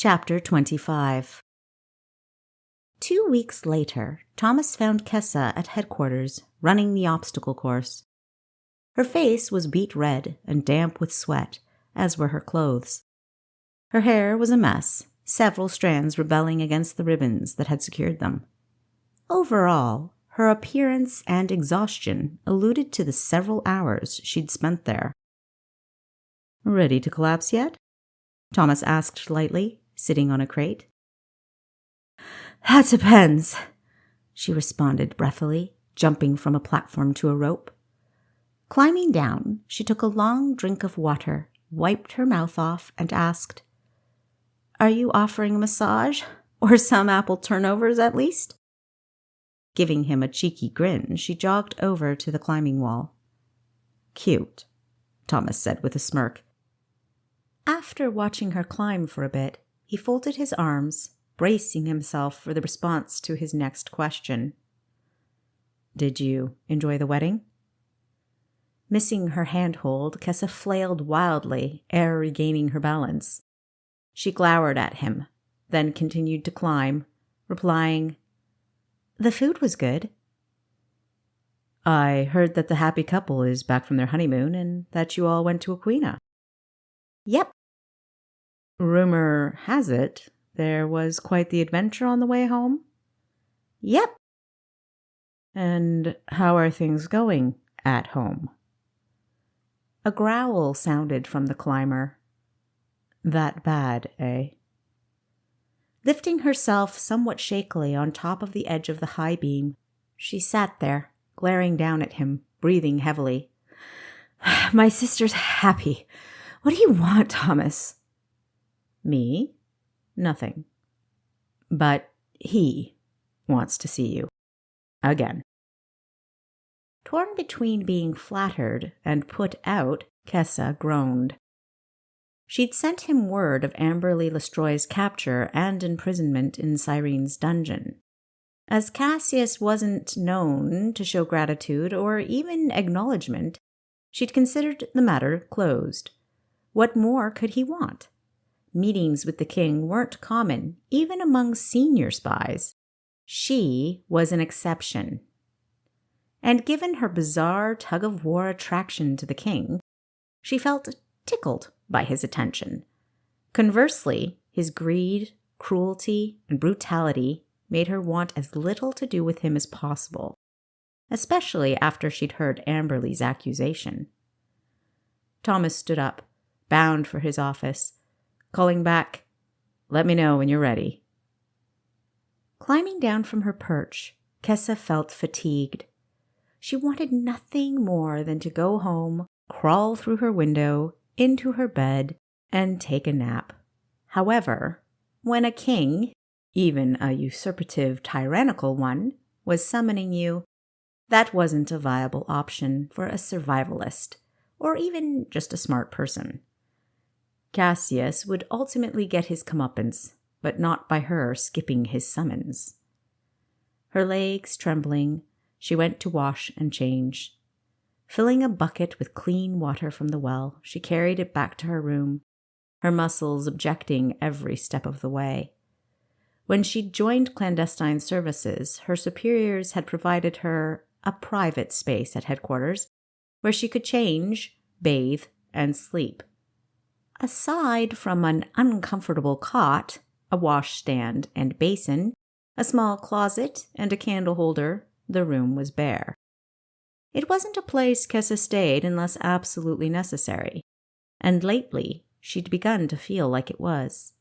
Chapter 25. 2 weeks later, Thomas found Kessa at headquarters, running the obstacle course. Her face was beet red and damp with sweat, as were her clothes. Her hair was a mess, several strands rebelling against the ribbons that had secured them. Overall, her appearance and exhaustion alluded to the several hours she'd spent there. "Ready to collapse yet?" Thomas asked lightly, sitting on a crate. "That depends," she responded breathily, jumping from a platform to a rope. Climbing down, she took a long drink of water, wiped her mouth off, and asked, "Are you offering a massage? Or some apple turnovers, at least?" Giving him a cheeky grin, she jogged over to the climbing wall. "Cute," Thomas said with a smirk. After watching her climb for a bit, he folded his arms, bracing himself for the response to his next question. "Did you enjoy the wedding?" Missing her handhold, Kessa flailed wildly, ere regaining her balance. She glowered at him, then continued to climb, replying, "The food was good." "I heard that the happy couple is back from their honeymoon and that you all went to Aquina." "Yep." "Rumor has it there was quite the adventure on the way home?" "Yep." "And how are things going at home?" A growl sounded from the climber. "That bad, eh?" Lifting herself somewhat shakily on top of the edge of the high beam, she sat there, glaring down at him, breathing heavily. "My sister's happy. What do you want, Thomas?" "Me? Nothing. But he wants to see you. Again." Torn between being flattered and put out, Kessa groaned. She'd sent him word of Amberle Lestroy's capture and imprisonment in Cyrene's dungeon. As Casyius wasn't known to show gratitude or even acknowledgement, she'd considered the matter closed. What more could he want? Meetings with the king weren't common, even among senior spies. She was an exception. And given her bizarre tug-of-war attraction to the king, she felt tickled by his attention. Conversely, his greed, cruelty, and brutality made her want as little to do with him as possible, especially after she'd heard Amberle's accusation. Thomas stood up, bound for his office, calling back, "Let me know when you're ready." Climbing down from her perch, Kessa felt fatigued. She wanted nothing more than to go home, crawl through her window, into her bed, and take a nap. However, when a king, even a usurpative, tyrannical one, was summoning you, that wasn't a viable option for a survivalist, or even just a smart person. Casyius would ultimately get his comeuppance, but not by her skipping his summons. Her legs trembling, she went to wash and change. Filling a bucket with clean water from the well, she carried it back to her room, her muscles objecting every step of the way. When she'd joined clandestine services, her superiors had provided her a private space at headquarters where she could change, bathe, and sleep. Aside from an uncomfortable cot, a washstand and basin, a small closet, and a candle holder, the room was bare. It wasn't a place Kessa stayed unless absolutely necessary, and lately she'd begun to feel like it was.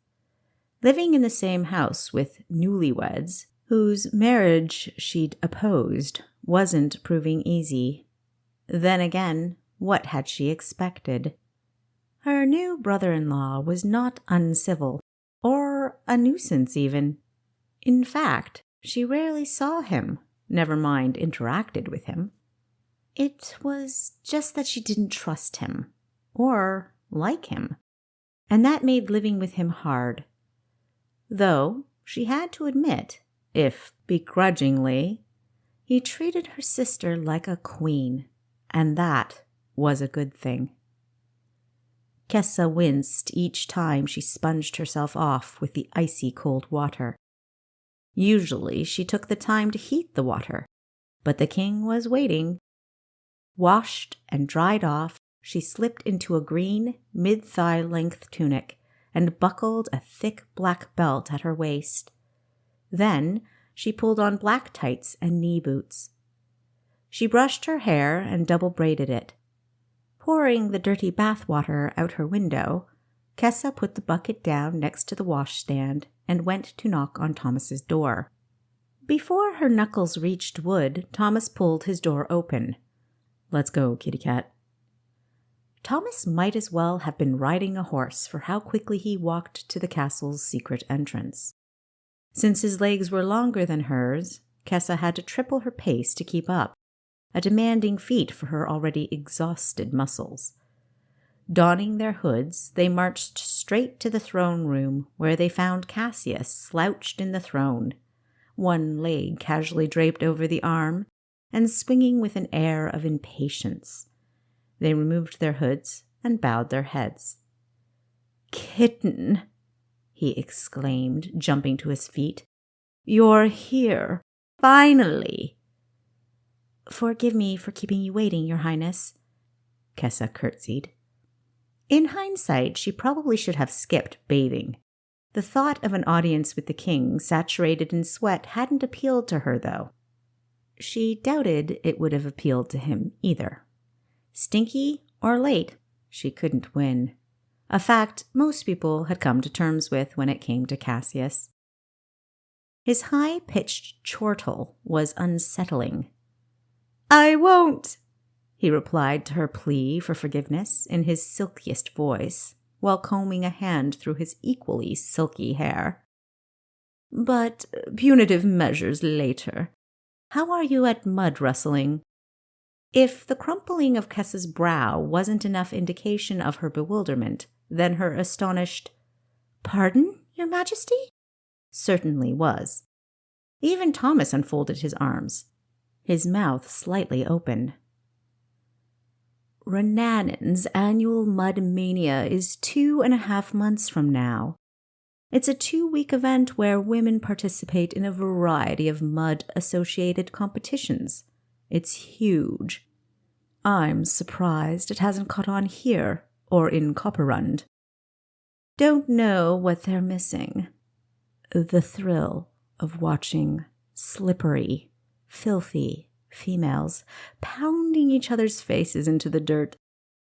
Living in the same house with newlyweds, whose marriage she'd opposed, wasn't proving easy. Then again, what had she expected? Her new brother-in-law was not uncivil, or a nuisance even. In fact, she rarely saw him, never mind interacted with him. It was just that she didn't trust him, or like him, and that made living with him hard. Though she had to admit, if begrudgingly, he treated her sister like a queen, and that was a good thing. Kessa winced each time she sponged herself off with the icy cold water. Usually she took the time to heat the water, but the king was waiting. Washed and dried off, she slipped into a green, mid-thigh length tunic and buckled a thick black belt at her waist. Then she pulled on black tights and knee boots. She brushed her hair and double-braided it. Pouring the dirty bath-water out her window, Kessa put the bucket down next to the washstand and went to knock on Thomas's door. Before her knuckles reached wood, Thomas pulled his door open. "Let's go, kitty cat." Thomas might as well have been riding a horse for how quickly he walked to the castle's secret entrance. Since his legs were longer than hers, Kessa had to triple her pace to keep up, a demanding feat for her already exhausted muscles. Donning their hoods, they marched straight to the throne room, where they found Casyius slouched in the throne, one leg casually draped over the arm, and swinging with an air of impatience. They removed their hoods and bowed their heads. "Kitten," he exclaimed, jumping to his feet. "You're here, finally." "Forgive me for keeping you waiting, Your Highness," Kessa curtsied. In hindsight, she probably should have skipped bathing. The thought of an audience with the king saturated in sweat hadn't appealed to her, though. She doubted it would have appealed to him either. Stinky or late, she couldn't win. A fact most people had come to terms with when it came to Casyius. His high-pitched chortle was unsettling. "I won't," he replied to her plea for forgiveness in his silkiest voice, while combing a hand through his equally silky hair. "But punitive measures later. How are you at mud wrestling?" If the crumpling of Kessa's brow wasn't enough indication of her bewilderment, then her astonished, "Pardon, Your Majesty?" certainly was. Even Thomas unfolded his arms, his mouth slightly open. "Renanon's annual Mud Mania is 2.5 months from now. It's a 2-week event where women participate in a variety of mud-associated competitions. It's huge. I'm surprised it hasn't caught on here or in Copperund. Don't know what they're missing. The thrill of watching slippery, filthy females pounding each other's faces into the dirt.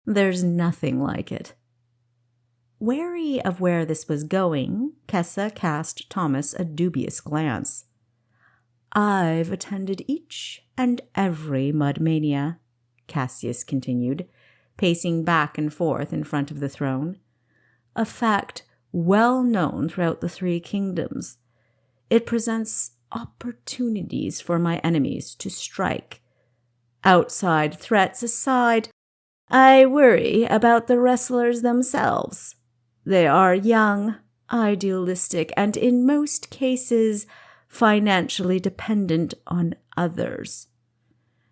There's nothing like it." Wary of where this was going, Kessa cast Thomas a dubious glance. "I've attended each and every Mud Mania," Casyius continued, pacing back and forth in front of the throne. "A fact well known throughout the 3 kingdoms. It presents opportunities for my enemies to strike. Outside threats aside, I worry about the wrestlers themselves. They are young, idealistic, and in most cases financially dependent on others.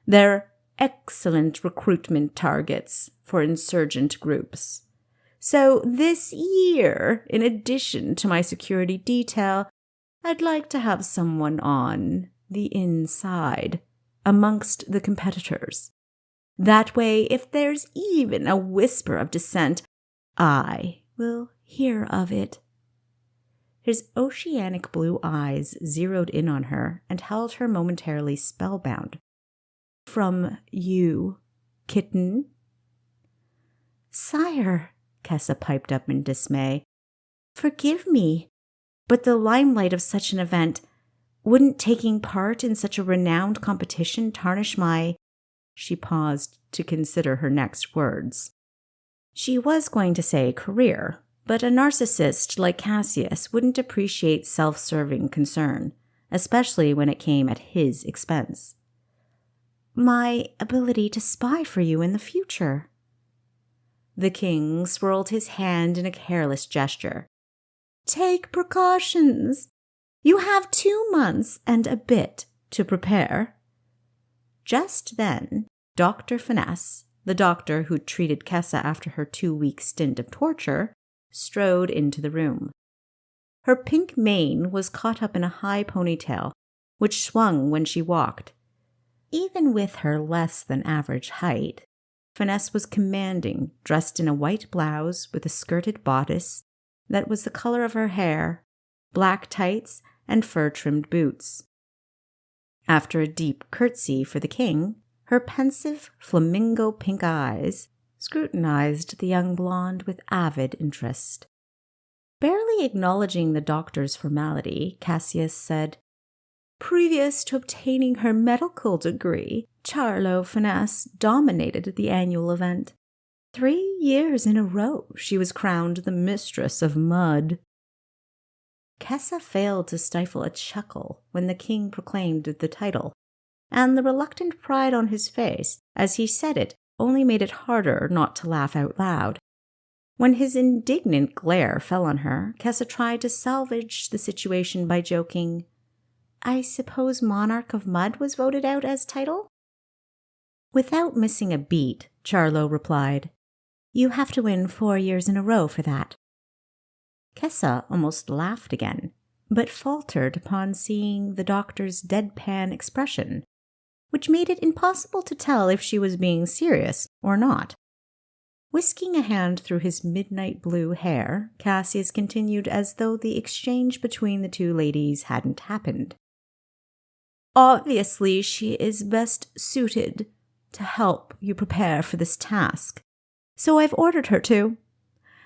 They're excellent recruitment targets for insurgent groups. So this year, in addition to my security detail, I'd like to have someone on the inside, amongst the competitors. That way, if there's even a whisper of dissent, I will hear of it." His oceanic blue eyes zeroed in on her and held her momentarily spellbound. "From you, Kitten?" "Sire," Kessa piped up in dismay, "forgive me, but the limelight of such an event, wouldn't taking part in such a renowned competition tarnish my—" She paused to consider her next words. She was going to say career, but a narcissist like Casyius wouldn't appreciate self-serving concern, especially when it came at his expense. "My ability to spy for you in the future." The king swirled his hand in a careless gesture. "Take precautions. You have 2 months and a bit to prepare." Just then, Dr. Finesse, the doctor who'd treated Kessa after her 2-week stint of torture, strode into the room. Her pink mane was caught up in a high ponytail, which swung when she walked. Even with her less than average height, Finesse was commanding, dressed in a white blouse with a skirted bodice that was the color of her hair, black tights, and fur-trimmed boots. After a deep curtsy for the king, her pensive, flamingo-pink eyes scrutinized the young blonde with avid interest. Barely acknowledging the doctor's formality, Casyius said, "Previous to obtaining her medical degree, Charlo Finesse dominated the annual event. 3 years in a row she was crowned the Mistress of Mud." Kessa failed to stifle a chuckle when the king proclaimed the title, and the reluctant pride on his face as he said it only made it harder not to laugh out loud. When his indignant glare fell on her, Kessa tried to salvage the situation by joking, "I suppose Monarch of Mud was voted out as title?" Without missing a beat, Charlo replied, "You have to win 4 years in a row for that." Kessa almost laughed again, but faltered upon seeing the doctor's deadpan expression, which made it impossible to tell if she was being serious or not. Whisking a hand through his midnight blue hair, Casyius continued as though the exchange between the two ladies hadn't happened. "Obviously, she is best suited to help you prepare for this task, so I've ordered her to.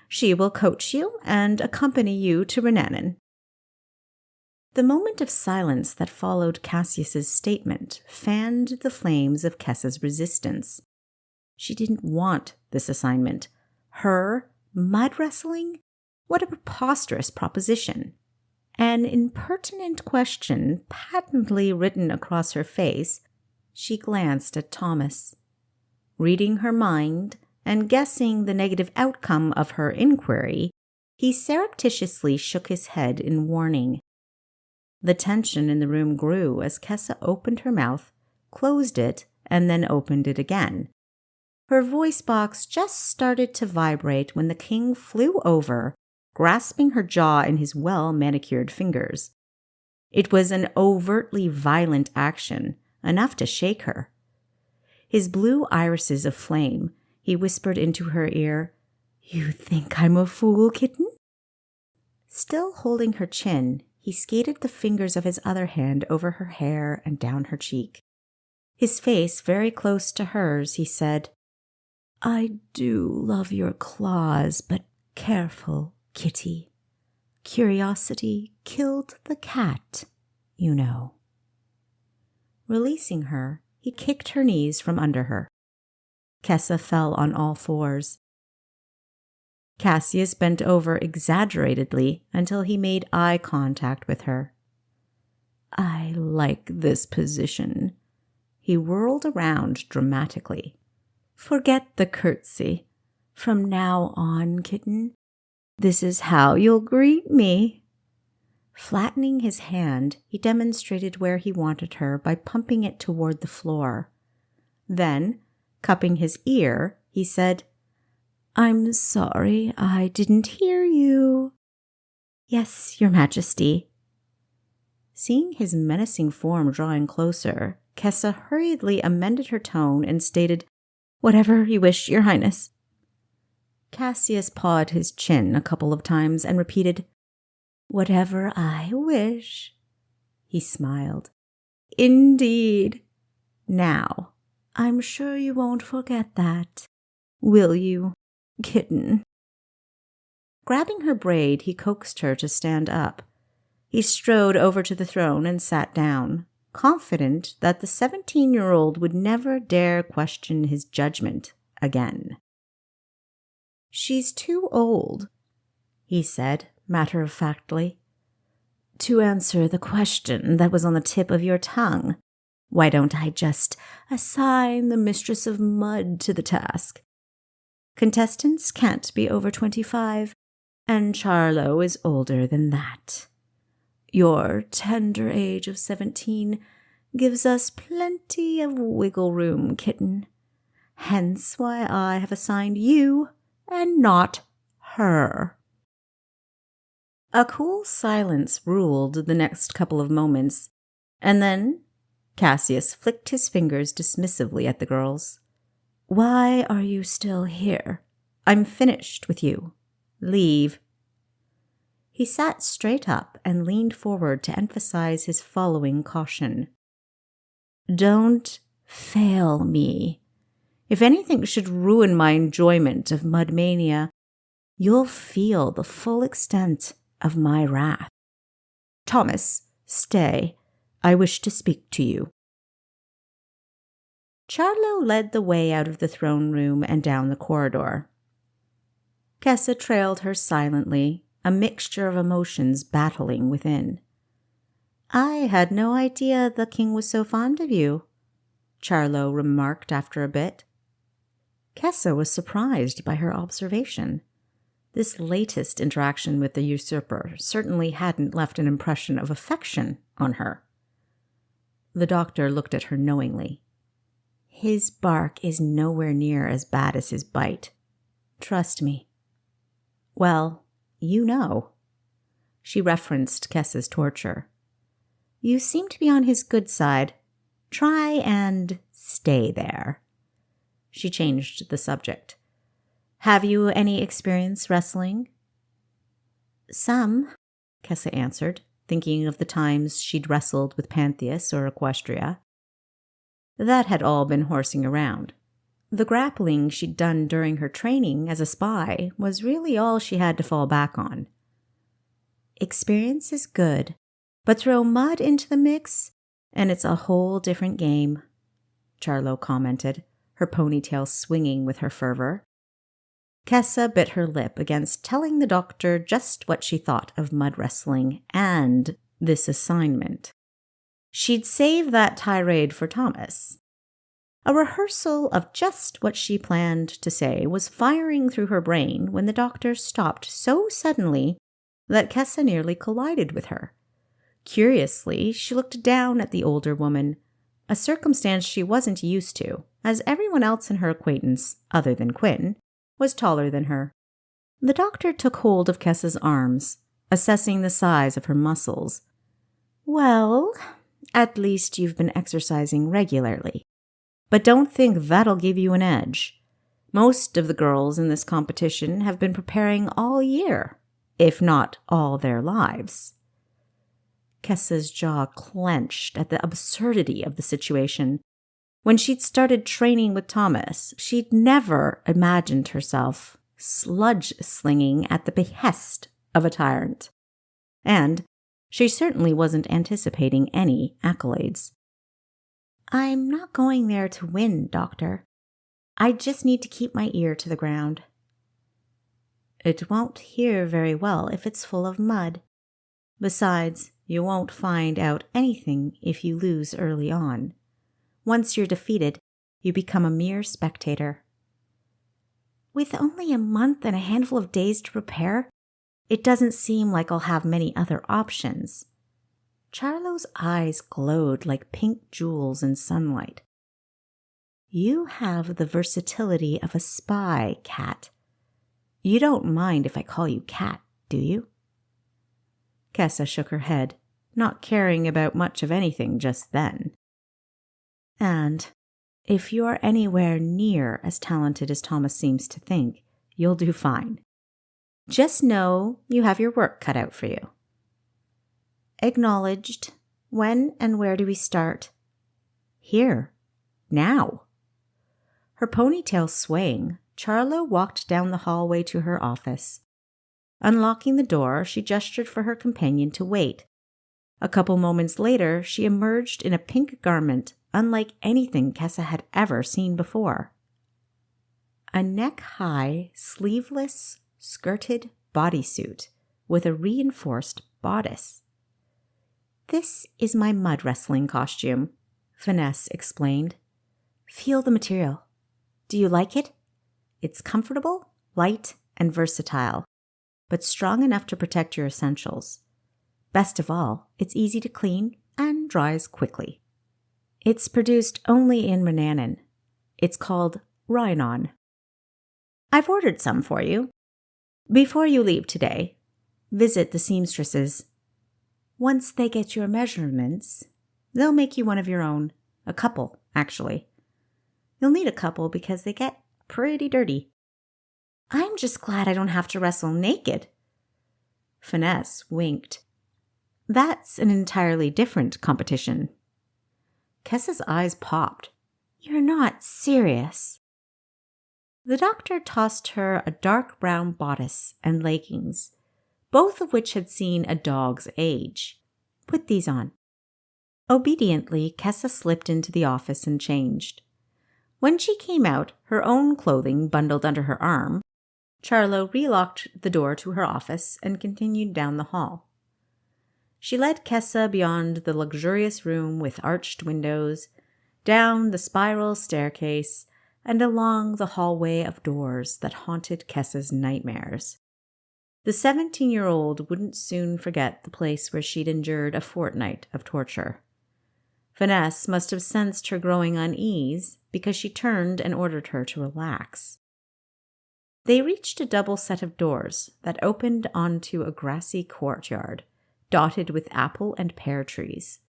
She will coach you and accompany you to Renanin." The moment of silence that followed Casyius's statement fanned the flames of Kessa's resistance. She didn't want this assignment. Her mud wrestling? What a preposterous proposition. An impertinent question patently written across her face, she glanced at Thomas. Reading her mind and guessing the negative outcome of her inquiry, he surreptitiously shook his head in warning. The tension in the room grew as Kessa opened her mouth, closed it, and then opened it again. Her voice box just started to vibrate when the king flew over, grasping her jaw in his well-manicured fingers. It was an overtly violent action, enough to shake her. His blue irises aflame, he whispered into her ear, "You think I'm a fool, Kitten?" Still holding her chin, he skated the fingers of his other hand over her hair and down her cheek. His face very close to hers, he said, "I do love your claws, but careful, Kitty. Curiosity killed the cat, you know." Releasing her, he kicked her knees from under her. Kessa fell on all fours. Casyius bent over exaggeratedly until he made eye contact with her. "I like this position." He whirled around dramatically. "Forget the curtsy. From now on, Kitten, this is how you'll greet me." Flattening his hand, he demonstrated where he wanted her by pumping it toward the floor. Then, cupping his ear, he said, "I'm sorry, I didn't hear you." "Yes, Your Majesty." Seeing his menacing form drawing closer, Kessa hurriedly amended her tone and stated, "Whatever you wish, Your Highness." Casyius pawed his chin a couple of times and repeated, "Whatever I wish." He smiled. "Indeed. Now, I'm sure you won't forget that, will you, Kitten?" Grabbing her braid, he coaxed her to stand up. He strode over to the throne and sat down, confident that the 17-year-old would never dare question his judgment again. "She's too old," he said matter-of-factly, "to answer the question that was on the tip of your tongue. Why don't I just assign the Mistress of Mud to the task? Contestants can't be over 25, and Charlo is older than that. Your tender age of 17 gives us plenty of wiggle room, Kitten. hence why I have assigned you and not her." A cool silence ruled the next couple of moments, and then Casyius flicked his fingers dismissively at the girls. "Why are you still here? I'm finished with you. Leave." He sat straight up and leaned forward to emphasize his following caution. "Don't fail me. If anything should ruin my enjoyment of Mudmania, you'll feel the full extent of my wrath. Thomas, stay. I wish to speak to you." Charlo led the way out of the throne room and down the corridor. Kessa trailed her silently, a mixture of emotions battling within. "I had no idea the king was so fond of you," Charlo remarked after a bit. Kessa was surprised by her observation. This latest interaction with the usurper certainly hadn't left an impression of affection on her. The doctor looked at her knowingly. "His bark is nowhere near as bad as his bite. Trust me." "Well, you know." She referenced Kessa's torture. "You seem to be on his good side. Try and stay there." She changed the subject. "Have you any experience wrestling?" "Some," Kessa answered, thinking of the times she'd wrestled with Pantheus or Equestria. That had all been horsing around. The grappling she'd done during her training as a spy was really all she had to fall back on. "Experience is good, but throw mud into the mix, and it's a whole different game," Charlo commented, her ponytail swinging with her fervor. Kessa bit her lip against telling the doctor just what she thought of mud wrestling and this assignment. She'd save that tirade for Thomas. A rehearsal of just what she planned to say was firing through her brain when the doctor stopped so suddenly that Kessa nearly collided with her. Curiously, she looked down at the older woman, a circumstance she wasn't used to, as everyone else in her acquaintance, other than Quinn, was taller than her. The doctor took hold of Kessa's arms, assessing the size of her muscles. "Well, at least you've been exercising regularly. But don't think that'll give you an edge. Most of the girls in this competition have been preparing all year, if not all their lives." Kessa's jaw clenched at the absurdity of the situation. When she'd started training with Thomas, she'd never imagined herself sludge-slinging at the behest of a tyrant. And she certainly wasn't anticipating any accolades. "I'm not going there to win, Doctor. I just need to keep my ear to the ground." "It won't hear very well if it's full of mud. Besides, you won't find out anything if you lose early on. Once you're defeated, you become a mere spectator." "With only a month and a handful of days to prepare, it doesn't seem like I'll have many other options." Charlo's eyes glowed like pink jewels in sunlight. "You have the versatility of a spy, Cat. You don't mind if I call you Cat, do you?" Kessa shook her head, not caring about much of anything just then. "And if you're anywhere near as talented as Thomas seems to think, you'll do fine. Just know you have your work cut out for you." "Acknowledged. When and where do we start?" "Here. Now." Her ponytail swaying, Charlo walked down the hallway to her office. Unlocking the door, she gestured for her companion to wait. A couple moments later, she emerged in a pink garment unlike anything Kessa had ever seen before. A neck-high, sleeveless, skirted bodysuit with a reinforced bodice. "This is my mud wrestling costume," Finesse explained. "Feel the material. Do you like it? It's comfortable, light, and versatile, but strong enough to protect your essentials. Best of all, it's easy to clean and dries quickly. It's produced only in Renanin. It's called Rhinon. I've ordered some for you. Before you leave today, visit the seamstresses. Once they get your measurements, they'll make you one of your own. A couple, actually. You'll need a couple because they get pretty dirty. I'm just glad I don't have to wrestle naked. Finesse winked. That's an entirely different competition. Kessa's eyes popped. You're not serious. The doctor tossed her a dark brown bodice and leggings, both of which had seen a dog's age. Put these on. Obediently, Kessa slipped into the office and changed. When she came out, her own clothing bundled under her arm, Charlo relocked the door to her office and continued down the hall. She led Kessa beyond the luxurious room with arched windows, down the spiral staircase, and along the hallway of doors that haunted Kessa's nightmares. The 17-year-old wouldn't soon forget the place where she'd endured a fortnight of torture. Finesse must have sensed her growing unease because she turned and ordered her to relax. They reached a double set of doors that opened onto a grassy courtyard, dotted with apple and pear trees.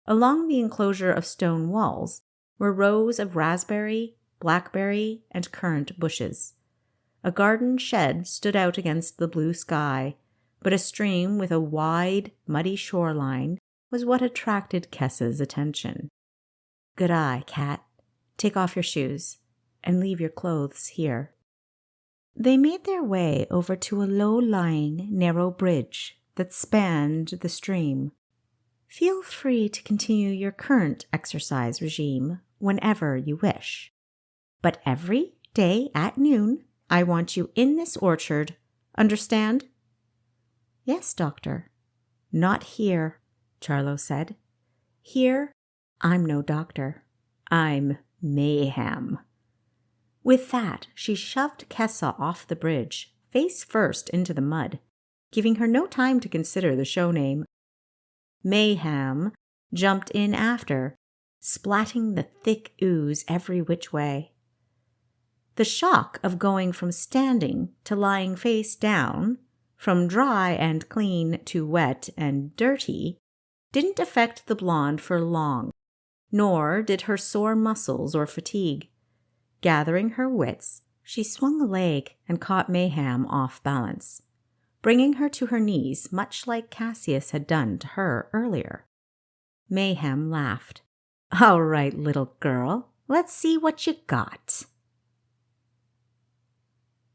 Along the enclosure of stone walls were rows of raspberry, blackberry, and currant bushes. A garden shed stood out against the blue sky, but a stream with a wide, muddy shoreline was what attracted Kessa's attention. Good eye, cat. Take off your shoes and leave your clothes here. They made their way over to a low-lying, narrow bridge that spanned the stream. Feel free to continue your current exercise regime whenever you wish. But every day at noon, I want you in this orchard. Understand? Yes, doctor. Not here, Charlo said. Here, I'm no doctor. I'm mayhem. With that, she shoved Kessa off the bridge, face first into the mud, giving her no time to consider the show name. Mayhem jumped in after, splatting the thick ooze every which way. The shock of going from standing to lying face down, from dry and clean to wet and dirty, didn't affect the blonde for long, nor did her sore muscles or fatigue. Gathering her wits, she swung a leg and caught Mayhem off balance, bringing her to her knees much like Casyius had done to her earlier. Mayhem laughed. All right, little girl, let's see what you got.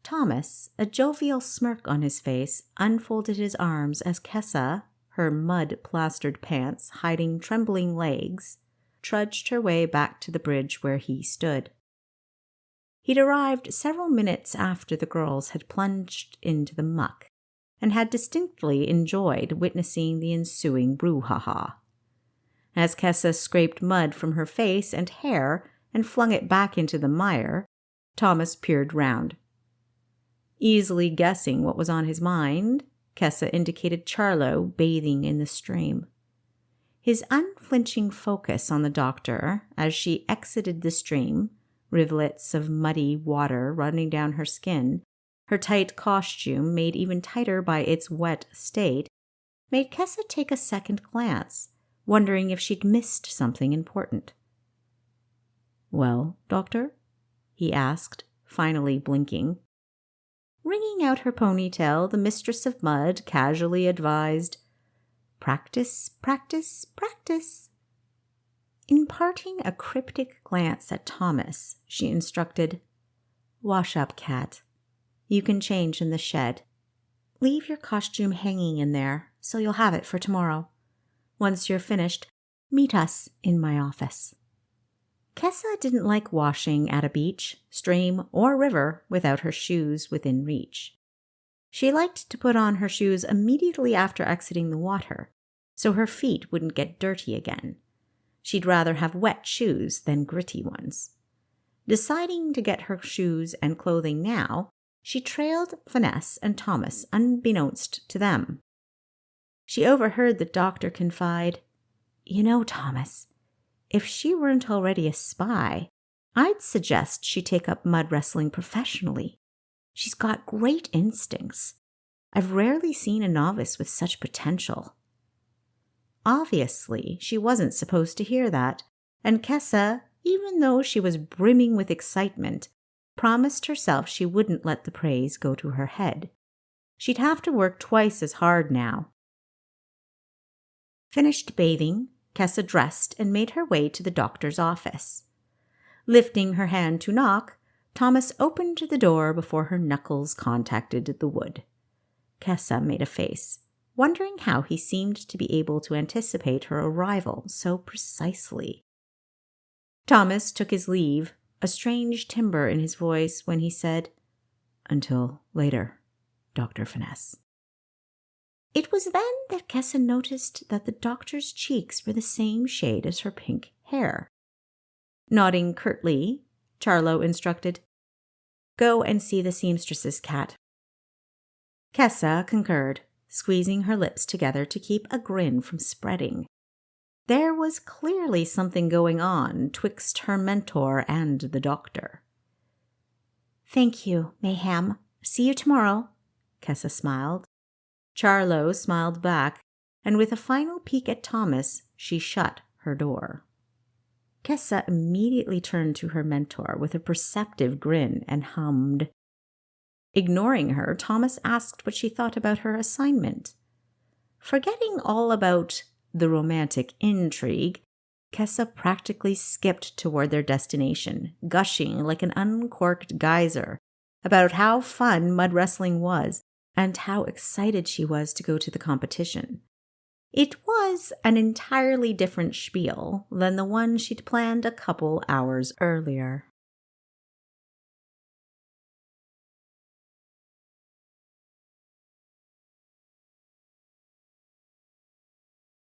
Thomas, a jovial smirk on his face, unfolded his arms as Kessa, her mud-plastered pants hiding trembling legs, trudged her way back to the bridge where he stood. He'd arrived several minutes after the girls had plunged into the muck, and had distinctly enjoyed witnessing the ensuing brouhaha. As Kessa scraped mud from her face and hair and flung it back into the mire, Thomas peered round. Easily guessing what was on his mind, Kessa indicated Charlo bathing in the stream. His unflinching focus on the doctor as she exited the stream, rivulets of muddy water running down her skin, her tight costume made even tighter by its wet state, made Kessa take a second glance, wondering if she'd missed something important. Well, doctor? He asked, finally blinking. Wringing out her ponytail, the mistress of mud casually advised, Practice, practice, practice. Imparting a cryptic glance at Thomas, she instructed, Wash up, cat. You can change in the shed. Leave your costume hanging in there, so you'll have it for tomorrow. Once you're finished, meet us in my office. Kessa didn't like washing at a beach, stream, or river without her shoes within reach. She liked to put on her shoes immediately after exiting the water, so her feet wouldn't get dirty again. She'd rather have wet shoes than gritty ones. Deciding to get her shoes and clothing now, she trailed Finesse and Thomas unbeknownst to them. She overheard the doctor confide, You know, Thomas, if she weren't already a spy, I'd suggest she take up mud wrestling professionally. She's got great instincts. I've rarely seen a novice with such potential." Obviously, she wasn't supposed to hear that, and Kessa, even though she was brimming with excitement, promised herself she wouldn't let the praise go to her head. She'd have to work twice as hard now. Finished bathing, Kessa dressed and made her way to the doctor's office. Lifting her hand to knock, Thomas opened the door before her knuckles contacted the wood. Kessa made a face, wondering how he seemed to be able to anticipate her arrival so precisely. Thomas took his leave, a strange timbre in his voice when he said, "Until later, Dr. Finesse." It was then that Kessa noticed that the doctor's cheeks were the same shade as her pink hair. Nodding curtly, Charlo instructed, "Go and see the seamstress's cat." Kessa concurred, squeezing her lips together to keep a grin from spreading. There was clearly something going on twixt her mentor and the doctor. "Thank you, Mayhem. See you tomorrow," Kessa smiled. Charlo smiled back, and with a final peek at Thomas, she shut her door. Kessa immediately turned to her mentor with a perceptive grin and hummed. Ignoring her, Thomas asked what she thought about her assignment. Forgetting all about the romantic intrigue, Kessa practically skipped toward their destination, gushing like an uncorked geyser about how fun mud wrestling was and how excited she was to go to the competition. It was an entirely different spiel than the one she'd planned a couple hours earlier.